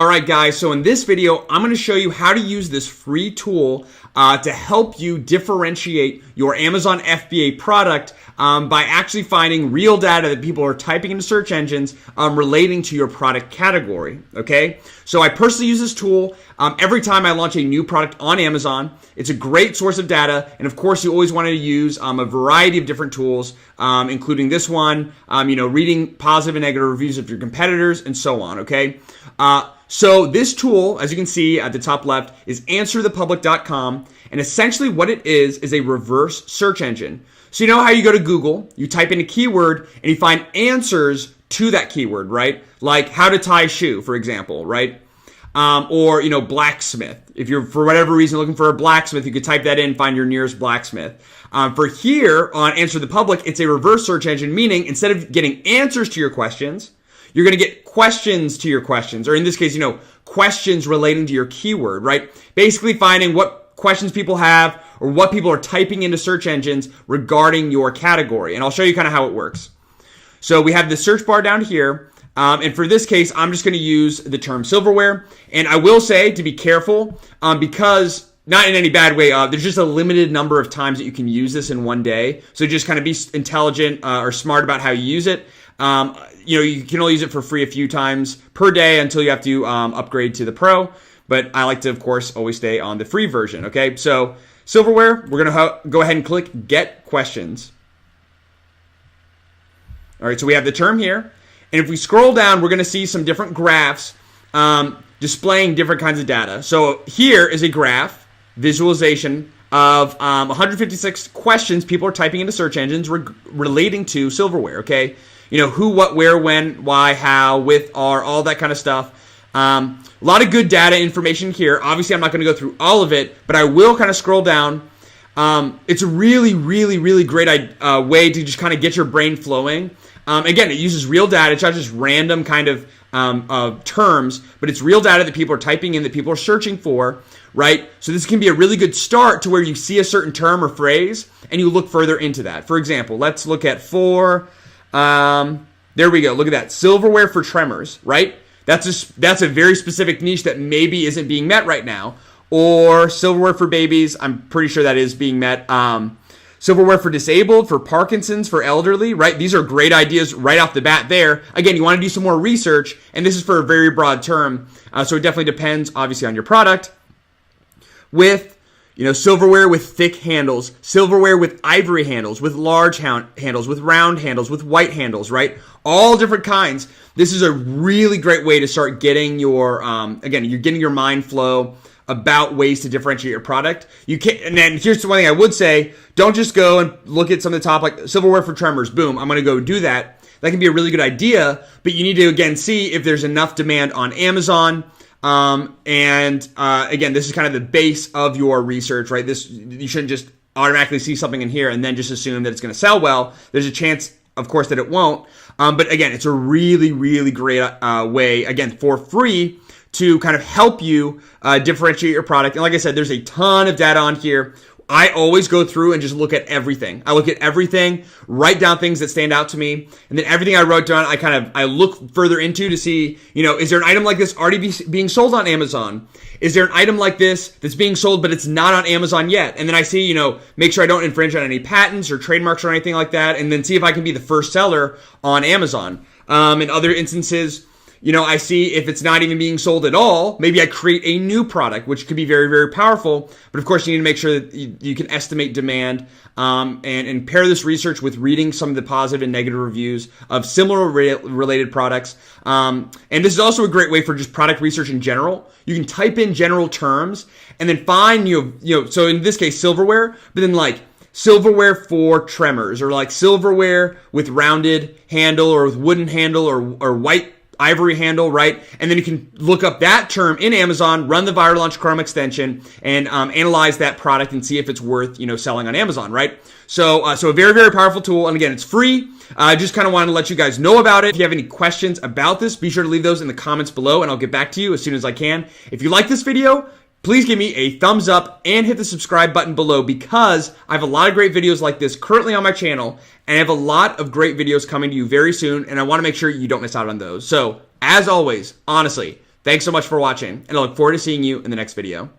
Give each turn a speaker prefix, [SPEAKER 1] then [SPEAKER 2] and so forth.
[SPEAKER 1] All right, guys, so in this video, I'm going to show you how to use this free tool to help you differentiate your Amazon FBA product by actually finding real data that people are typing into search engines relating to your product category, okay? So I personally use this tool every time I launch a new product on Amazon. It's a great source of data, and of course, you always want to use a variety of different tools, including this one, reading positive and negative reviews of your competitors, and so on, okay? So this tool, as you can see at the top left, is answerthepublic.com, and essentially what it is a reverse search engine. So you know how you go to Google, you type in a keyword, and you find answers to that keyword, right? Like how to tie a shoe, for example, right? Or blacksmith. If you're, for whatever reason, looking for a blacksmith, you could type that in and find your nearest blacksmith. For here on Answer the Public, it's a reverse search engine, meaning instead of getting answers to your questions, you're going to get questions to your questions, or in this case, questions relating to your keyword, right? Basically finding what questions people have or what people are typing into search engines regarding your category. And I'll show you kind of how it works. So we have the search bar down here. And for this case, I'm just going to use the term silverware. And I will say to be careful because, not in any bad way, there's just a limited number of times that you can use this in one day. So just kind of be intelligent or smart about how you use it. You can only use it for free a few times per day until you have to upgrade to the Pro. But I like to, of course, always stay on the free version. Okay, so silverware, we're going to go ahead and click Get Questions. All right, so we have the term here. And if we scroll down, we're going to see some different graphs displaying different kinds of data. So here is a graph visualization of 156 questions people are typing into search engines relating to silverware, okay? Who, what, where, when, why, how, with, are, all that kind of stuff. A lot of good data information here. Obviously, I'm not going to go through all of it, but I will kind of scroll down. It's a really, really, really great way to just kind of get your brain flowing. Again, it uses real data. It's not just random kind of terms, but it's real data that people are typing in, that people are searching for, right? So this can be a really good start to where you see a certain term or phrase, and you look further into that. For example, let's look at there we go. Look at that. Silverware for tremors, right? That's a very specific niche that maybe isn't being met right now. Or silverware for babies. I'm pretty sure that is being met. Silverware for disabled, for Parkinson's, for elderly, right? These are great ideas right off the bat there. Again, you want to do some more research, and this is for a very broad term. So it definitely depends, obviously, on your product. With silverware with thick handles, silverware with ivory handles, with large handles, with round handles, with white handles, right? All different kinds. This is a really great way to start getting your, you're getting your mind flow about ways to differentiate your product. And then here's the one thing I would say, don't just go and look at some of the top, like silverware for tremors, boom, I'm going to go do that. That can be a really good idea, but you need to, again, see if there's enough demand on Amazon. Again, this is kind of the base of your research, right? You shouldn't just automatically see something in here and then just assume that it's going to sell well. There's a chance, of course, that it won't. But again, it's a really, really great way, again, for free to kind of help you differentiate your product. And like I said, there's a ton of data on here. I always go through and just look at everything. I look at everything, write down things that stand out to me, and then everything I wrote down, I look further into to see, is there an item like this already being sold on Amazon? Is there an item like this that's being sold but it's not on Amazon yet? And then I see, make sure I don't infringe on any patents or trademarks or anything like that, and then see if I can be the first seller on Amazon. In other instances, I see if it's not even being sold at all, maybe I create a new product, which could be very, very powerful. But of course, you need to make sure that you can estimate demand and pair this research with reading some of the positive and negative reviews of similar related products. And this is also a great way for just product research in general. You can type in general terms and then find, so in this case, silverware, but then like silverware for tremors, or like silverware with rounded handle or with wooden handle or white ivory handle, right? And then you can look up that term in Amazon, run the Viral Launch Chrome extension, and analyze that product and see if it's worth, selling on Amazon, right? So a very, very powerful tool. And again, it's free. I just kind of wanted to let you guys know about it. If you have any questions about this, be sure to leave those in the comments below, and I'll get back to you as soon as I can. If you like this video, please give me a thumbs up and hit the subscribe button below, because I have a lot of great videos like this currently on my channel, and I have a lot of great videos coming to you very soon, and I want to make sure you don't miss out on those. So, as always, honestly, Thanks so much for watching, and I look forward to seeing you in the next video.